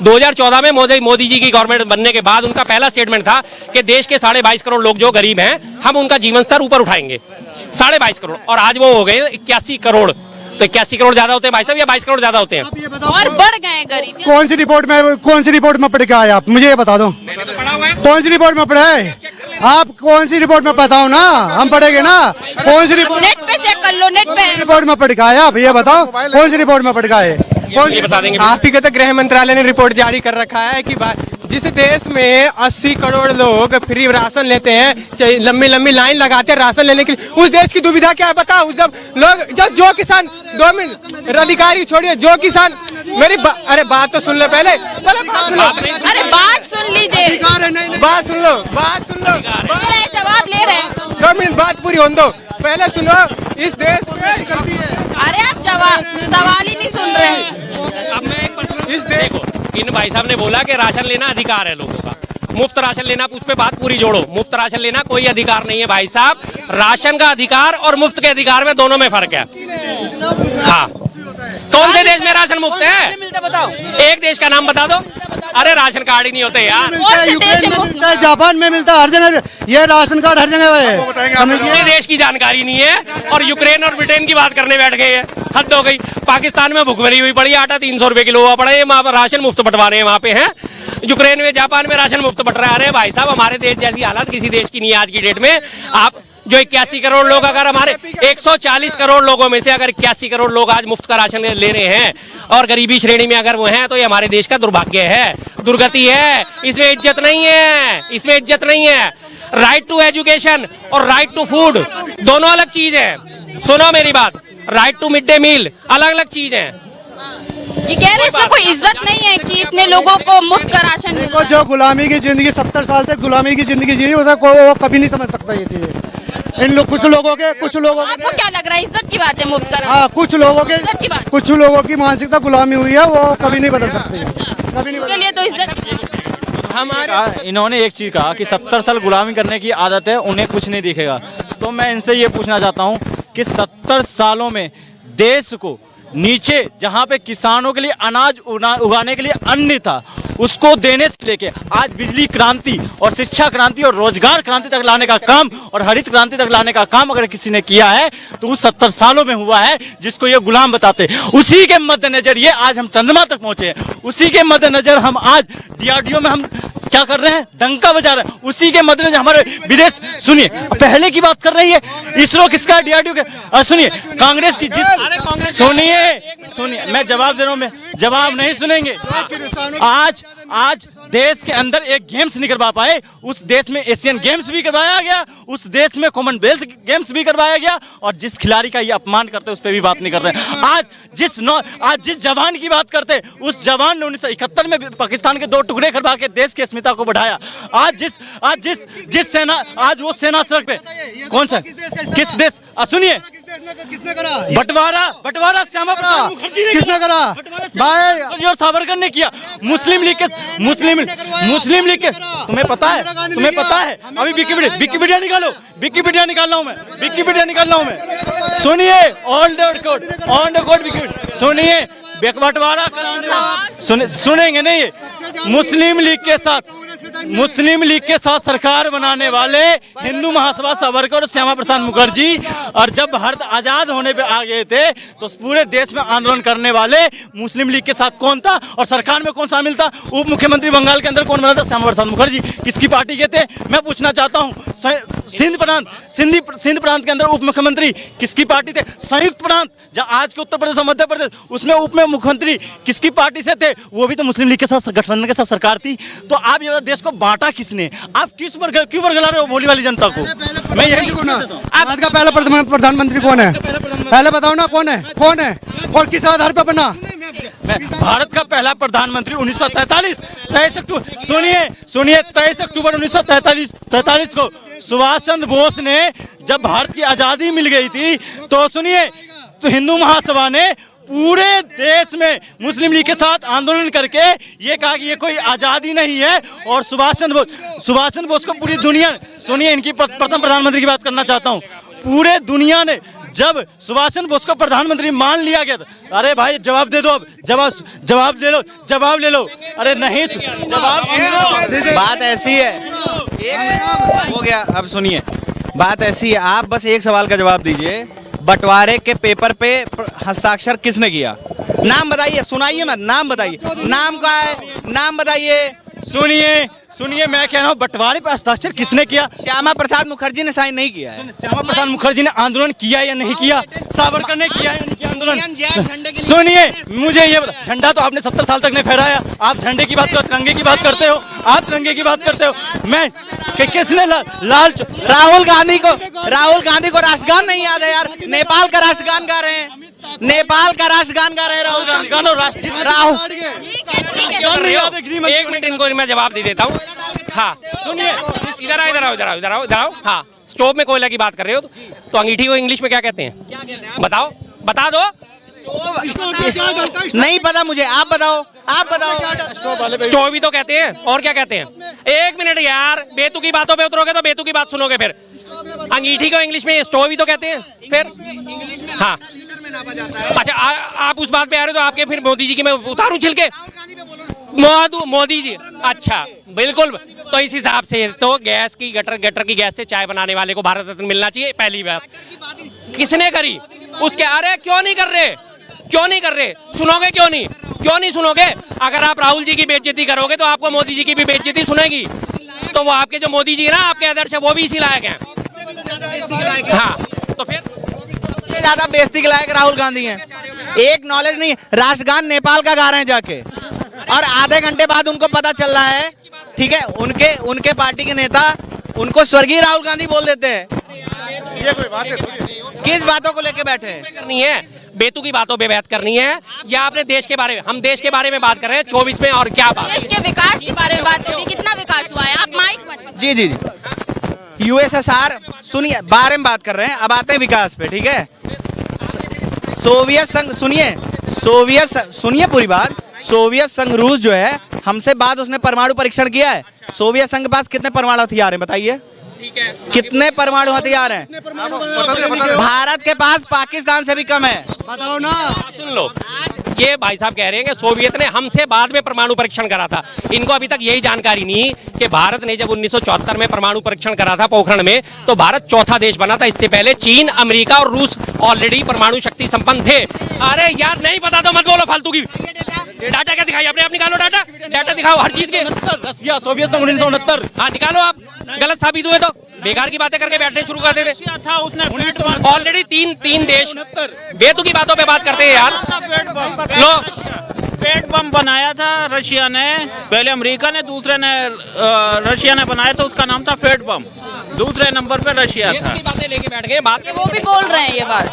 2014 में मोदी जी की गवर्नमेंट बनने के बाद उनका पहला स्टेटमेंट था कि देश के 22.5 करोड़ लोग जो गरीब हैं हम उनका जीवन स्तर ऊपर उठाएंगे। 22.5 करोड़ और आज वो हो गए 81 करोड़। तो 81 करोड़ ज्यादा होते हैं भाई साहब या 22 करोड़ ज्यादा होते हैं? और बढ़ गए गरीब। कौन सी रिपोर्ट में पढ़ के आए आप, मुझे ये बता दो। मैंने तो पढ़ा हुआ है। कौन सी रिपोर्ट में पढ़े हैं आप? कौन सी रिपोर्ट में बताओ ना, हम पढ़ेंगे ना। कौन सी रिपोर्ट? नेट पे चेक कर लो, नेट पे। रिपोर्ट में पढ़ के आए आप, ये बताओ कौन सी रिपोर्ट में पढ़ के आए? कौन ये बता देंगे। आप ही का तो गृह मंत्रालय ने रिपोर्ट जारी कर रखा है कि जिस देश में 80 करोड़ लोग फ्री राशन लेते हैं, लंबी लंबी लाइन लगाते हैं राशन लेने के लिए, उस देश की दुविधा क्या है बताओ। जब लोग जो किसान 2 मिनट अधिकारी छोड़िए, जो किसान मेरी अरे बात तो सुन लो पहले बात सुन लो। अरे बात सुन लीजिए, बात सुन लो जवाब ले रहे हैं। 2 मिनट बात पूरी होने दो, पहले सुनो। इस देश में अरे आप जवाब सवाल ही नहीं सुन रहे। अब मैं एक प्रश्न इस देखो, इन भाई साहब ने बोला कि राशन लेना अधिकार है लोगों का, मुफ्त राशन लेना, उस पे बात पूरी जोड़ो। मुफ्त राशन लेना कोई अधिकार नहीं है भाई साहब। राशन का अधिकार और मुफ्त के अधिकार में दोनों में फर्क है। हाँ, कौन से देश में राशन मुफ्त है? बताओ, एक देश का नाम बता दो। अरे राशन कार्ड ही नहीं होते यार। यूक्रेन में मिलता है, जापान में मिलता है, हर जगह ये राशन कार्ड हर जगह है। समझिए देश की जानकारी नहीं है और यूक्रेन और ब्रिटेन की बात करने बैठ गए हैं। हद हो गई। पाकिस्तान में भुखमरी हुई पड़ी, आटा 300 रुपए किलो हुआ पड़ा है, वहाँ राशन मुफ्त बंटवा रहे हैं वहाँ पे हैं। यूक्रेन में, जापान में राशन मुफ्त बंट रहा है। भाई साहब हमारे देश जैसी हालत किसी देश की नहीं है आज की डेट में। आप जो 81 करोड़ लोग, अगर हमारे 140 करोड़ लोगों में से अगर 81 करोड़ लोग आज मुफ्त का राशन ले रहे हैं और गरीबी श्रेणी में अगर वो हैं, तो ये हमारे देश का दुर्भाग्य है, दुर्गति है। इसमें इज्जत नहीं है, इसमें इज्जत नहीं है। राइट टू एजुकेशन और राइट टू फूड दोनों अलग चीज है। सुनो मेरी बात, right to mid day meal अलग अलग चीज है। ये कह रहे इसमें कोई इज्जत नहीं है कि इतने लोगों को मुफ्त का राशन मिल रहा है। जो गुलामी की जिंदगी 70 साल तक गुलामी की जिंदगी जी, उसे वो कभी नहीं समझ सकता ये चीजें। इन लोग कुछ लोगों के आपको क्या लग रहा है इज्जत की बात है मुफ्त का राशन? हाँ, कुछ लोगों की मानसिकता गुलामी हुई है, वो कभी नहीं बदल सकती, कभी नहीं के लिए तो इज्जत। हमारे इन्होंने एक चीज कहा कि 70 साल गुलामी करने की आदत है, उन्हें कुछ नहीं दिखेगा। तो मैं इनसे ये पूछना चाहता हूँ कि 70 सालों में देश को नीचे जहाँ पे किसानों के लिए अनाज उगाने के लिए अन्न था, उसको देने से लेके आज बिजली क्रांति और शिक्षा क्रांति और रोजगार क्रांति तक लाने का काम और हरित क्रांति तक लाने का काम अगर किसी ने किया है तो उस 70 सालों में हुआ है, जिसको ये गुलाम बताते। उसी के मद्देनजर ये आज हम चंद्रमा तक पहुंचे हैं। उसी के मद्देनजर हम आज DRDO में हम क्या कर रहे हैं, डंका बजा रहे हैं। उसी के मद्देनजर हमारे विदेश, सुनिए पहले की बात कर रही है, इसरो किसका है, DRDO के। सुनिए कांग्रेस की जिस, सुनिए मैं जवाब दे रहा हूँ, मैं जवाब नहीं सुनेंगे। आज देश के अंदर एक गेम्स नहीं करवा पाए, उस देश में एशियन गेम्स भी करवाया गया, उस देश में कॉमनवेल्थ गेम्स भी करवाया गया, और जिस खिलाड़ी का ये अपमान करते उस पर भी बात नहीं करते। आज जिस जवान की बात करते, उस जवान ने 1971 में पाकिस्तान के 2 टुकड़े करवा के देश की अस्मिता को बढ़ाया। आज जिस सेना, आज वो सेना सड़क पे, कौन सा किस देश, सुनिए बंटवारा श्यामा प्रसाद मुखर्जी ने किसने करा भाई, और सावरकर ने किया। मुस्लिम लीग के तुम्हें पता है अभी विकिपीडिया निकाल रहा हूं मैं। सुनिए ऑन द कोड विकिपीडिया, सुनिए बंटवारा सुनेंगे नहीं। मुस्लिम लीग के साथ सरकार बनाने वाले हिंदू महासभा सावरकर और श्यामा प्रसाद मुखर्जी, और जब भारत आजाद होने पे आ गए थे तो पूरे देश में आंदोलन करने वाले मुस्लिम लीग के साथ कौन था और सरकार में कौन शामिल था? उप मुख्यमंत्री बंगाल के अंदर कौन बना था? श्यामा प्रसाद मुखर्जी। किसकी पार्टी के थे? मैं पूछना चाहता हूँ, सिंध प्रांत के अंदर उप मुख्यमंत्री किसकी पार्टी थे? संयुक्त प्रांत, जहाँ आज के उत्तर प्रदेश और मध्य प्रदेश, उसमें उप मुख्यमंत्री किसकी पार्टी से थे? वो भी तो मुस्लिम लीग के साथ गठबंधन के साथ सरकार थी। तो आप ये देश को बांटा किसने? आप क्यों बरगला रहे हो भोली वाली जनता को? मैं यही भारत का पहला प्रधानमंत्री कौन है? पहले बताओ ना, कौन है और किस आधार पर बना? भारत का पहला प्रधानमंत्री 1943 23 अक्टूबर 1943 को सुभाष चंद्र बोस ने, जब भारत की आजादी मिल गई थी, तो सुनिए, तो हिंदू महासभा ने पूरे देश में मुस्लिम लीग के साथ आंदोलन करके ये कहा कि ये कोई आजादी नहीं है। और सुभाष चंद्र बोस को पूरी दुनिया, सुनिए इनकी प्रथम प्रधानमंत्री की बात करना चाहता हूँ, पूरे दुनिया ने जब सुभाष चंद्र बोस को प्रधानमंत्री मान लिया गया था। अरे भाई जवाब दे दो, अब जवाब दे लो, जवाब ले लो। अरे नहीं, जवाब सुन लो। बात ऐसी है, एक हो गया, अब सुनिए, बात ऐसी है, आप बस एक सवाल का जवाब दीजिए, बंटवारे के पेपर पे हस्ताक्षर किसने किया? नाम बताइए, सुनाइए मत, नाम बताइए, नाम का है, नाम बताइए। सुनिए, मैं कह रहा हूँ बंटवारे पर हस्ताक्षर किसने किया? श्यामा प्रसाद मुखर्जी ने साइन नहीं किया है। श्यामा प्रसाद मुखर्जी ने आंदोलन किया या नहीं किया? सावरकर ने किया या नहीं किया आंदोलन? सुनिए, मुझे ये झंडा तो आपने 70 साल तक नहीं फहराया। आप झंडे की बात, तिरंगे की बात करते हो, आप तिरंगे की बात करते हो। मैं किसने लाल राहुल गांधी को राष्ट्रगान नहीं याद है यार? नेपाल का राष्ट्रगान गा रहे हैं, नेपाल का राष्ट्रगान गा रहे हैं राहुल गांधी। एक मिनट, इनको मैं जवाब दे देता हूँ। हाँ सुनिए, इधर आओ। हाँ, स्टोव में कोयला की बात कर रहे हो तो अंगीठी को इंग्लिश में क्या कहते हैं? बताओ, बता दो। नहीं पता मुझे, आप बताओ। स्टोव ही तो कहते हैं, और क्या कहते हैं? एक मिनट यार, बेतु की बातों पे उतरोगे तो बेतु की बात सुनोगे फिर। अंगीठी को इंग्लिश में स्टोव ही तो कहते हैं फिर। हाँ अच्छा, आप उस बात पे आ रहे हो तो आपके फिर मोदी जी की मैं उतारूं छिलके? मोदी जी, अच्छा बिल्कुल। तो इस हिसाब से तो गैस की गटर की गैस से चाय बनाने वाले को भारत रत्न मिलना चाहिए, पहली बात। किसने करी उसके? अरे क्यों नहीं कर रहे? सुनोगे क्यों नहीं सुनोगे? अगर आप राहुल जी की बेइज्जती करोगे तो आपको मोदी जी की भी बेइज्जती सुनेगी। तो वो आपके जो मोदी जी है ना, आपके आदर्श है, वो भी इसी लायक हैं। हाँ तो फिर सबसे ज्यादा बेइज्जती के लायक राहुल गांधी हैं। एक नॉलेज नहीं है, राष्ट्रगान नेपाल का गा रहे हैं जाके, और आधे घंटे बाद उनको पता चल रहा है, ठीक है, उनके पार्टी के नेता उनको स्वर्गीय राहुल गांधी बोल देते हैं। ये कोई बात है? किस बातों को लेके बैठे हैं? करनी है, बेतु की बातों पे बात करनी है, या आपने देश के बारे में? हम देश के बारे में बात कर रहे हैं 24 में, और क्या बात? देश के विकास के बारे में बात होगी, कितना विकास हुआ है? आप माइक मत। जी यूएसएसआर सुनिए, बारे में बात कर रहे हैं, अब आते हैं विकास पे, ठीक है। सोवियत संघ, सुनिए पूरी बात। सोवियत संघ रूस जो है, हमसे बाद उसने परमाणु परीक्षण किया है। सोवियत संघ के पास कितने परमाणु हथियार हैं बताइए? कितने परमाणु हथियार हैं? भारत के पास पाकिस्तान से भी कम है। बताओ ना। सुन लो, ये भाई साहब कह रहे हैं कि सोवियत ने हमसे बाद में परमाणु परीक्षण करा था। इनको अभी तक यही जानकारी नहीं कि भारत ने जब 1974 में परमाणु परीक्षण करा था पोखरण में, तो भारत चौथा देश बना था। इससे पहले चीन, अमेरिका और रूस ऑलरेडी परमाणु शक्ति संपन्न थे। अरे यार नहीं पता तो मत बोलो फालतू की। डाटा क्या दिखाई? अपने आप निकालो, डाटा दिखाओ हर चीज के। रसिया, सोवियत संघ 1969। हाँ निकालो, आप गलत साबित हुए तो बेकार की बातें करके बैठने शुरू कर देते था। उसने ऑलरेडी तीन देश बेतु की बातों पे बात करते हैं यार। लो, पेट बम बनाया था रशिया ने, पहले अमेरिका ने, दूसरे ने रशिया ने बनाया था, उसका नाम था फेट बम। दूसरे नंबर पे रशिया था। बातें लेके बैठ गए, बात वो भी बोल रहे हैं ये बात।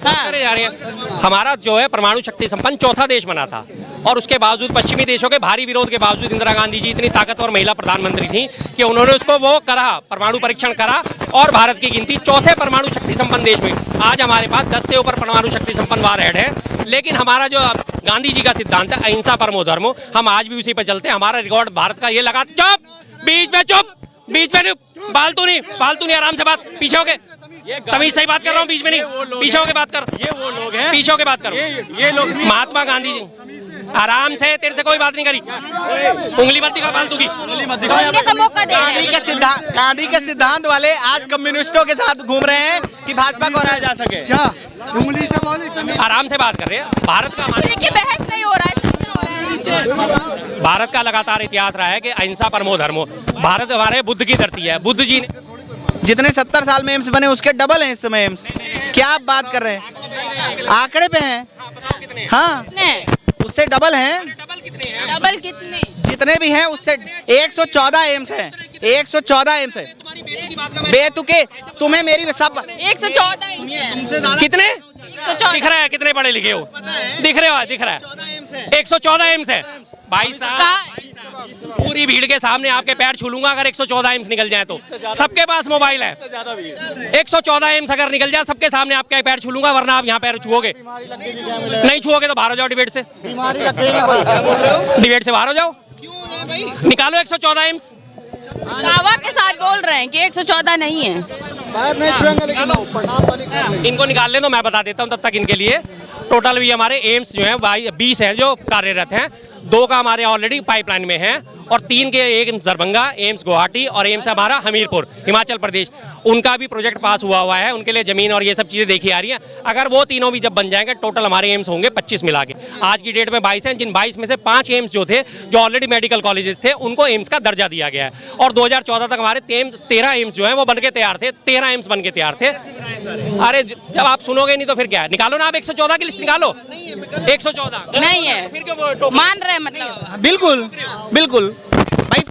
करे जा रहे हैं। हमारा जो है परमाणु शक्ति संपन्न चौथा देश बना था, और उसके बावजूद पश्चिमी देशों के भारी विरोध के बावजूद इंदिरा गांधी जी इतनी ताकतवर महिला प्रधानमंत्री थी कि उन्होंने उसको वो करा, परमाणु परीक्षण करा, और भारत की गिनती चौथे परमाणु शक्ति संपन्न देश में। आज हमारे पास 10 से ऊपर परमाणु शक्ति संपन्न वारहेड है, लेकिन हमारा जो गांधी जी का सिद्धांत है अहिंसा परमो धर्मो, हम आज भी उसी पे चलते हैं। हमारा रिकॉर्ड भारत का ये लगा। चुप, बीच में फालतू नहीं, आराम से बात, पीछे हो गए। तमीज सही बात कर रहा हूँ, बीच में नहीं, पीछे होके बात कर। ये वो लोग हैं, पीछे होके बात करो। ये लोग महात्मा गांधी जी, आराम से, तेरे से कोई बात नहीं करी। उंगली मत दिखा फालतू की। बोलने का मौका दे रहे हैं। गांधी के सिद्धांत वाले आज कम्युनिस्टों के साथ घूम रहे हैं कि भाजपा को हराया जा सके। क्या उंगली से बोले? आराम से बात कर रहे हैं। भारत का देखिए बहस नहीं हो रहा है। भारत का लगातार इतिहास रहा है कि अहिंसा परमो धर्मो। भारत हमारे बुद्ध की धरती है। बुद्ध जी जितने 70 साल में एम्स बने उसके डबल हैं इस समय एम्स। क्या आप बात कर रहे हैं? आंकड़े पे हैं। हाँ, उससे डबल हैं। डबल कितने? जितने भी हैं उससे 114 एम्स हैं। 114 एम्स है। बेतुके तुम्हें मेरी सब 114 कितने दिख रहा है? कितने पढ़े लिखे हो? दिख रहा है 114 एम्स है। भाई साहब, पूरी भीड़ के सामने आपके पैर छू लूंगा अगर 114 एम्स निकल जाए तो। सबके पास मोबाइल है। 114 एम्स अगर निकल जाए सबके सामने आपके पैर छू लूंगा, वरना आप यहाँ पैर छुओगे नहीं। छुओगे तो बाहर हो जाओ डिबेट से। डिबेट से बाहर हो जाओ, निकालो 114 एम्स। दावा के साथ बोल रहे हैं कि 114 नहीं है। बाहर नहीं छुएंगे लेकिन नाम वाली कर लेंगे। इनको निकाल लें तो मैं बता देता हूँ तब तक इनके लिए। टोटल भी हमारे एम्स जो है 20 हैं जो कार्यरत हैं, 2 का हमारे ऑलरेडी पाइपलाइन में है और 3 के, एक दरभंगा, एम्स गुवाहाटी और एम्स हमारा हमीरपुर हिमाचल प्रदेश, उनका भी प्रोजेक्ट पास हुआ है। उनके लिए जमीन और ये सब चीजें देखी आ रही हैं। अगर वो तीनों भी जब बन जाएंगे टोटल हमारे एम्स होंगे 25 मिला के। आज की डेट में 22 हैं, जिन 22 में से 5 एम्स जो थे जो ऑलरेडी मेडिकल कॉलेजेस थे उनको एम्स का दर्जा दिया गया है। और 2014 तक हमारे 13 एम्स जो है वो बन के तैयार थे, 13 एम्स बन के तैयार थे। अरे जब आप सुनोगे नहीं तो फिर क्या है, निकालो ना आप 114 की लिस्ट निकालो। 114 नहीं है, फिर क्यों मान रहे हैं मतलब। बिल्कुल बिल्कुल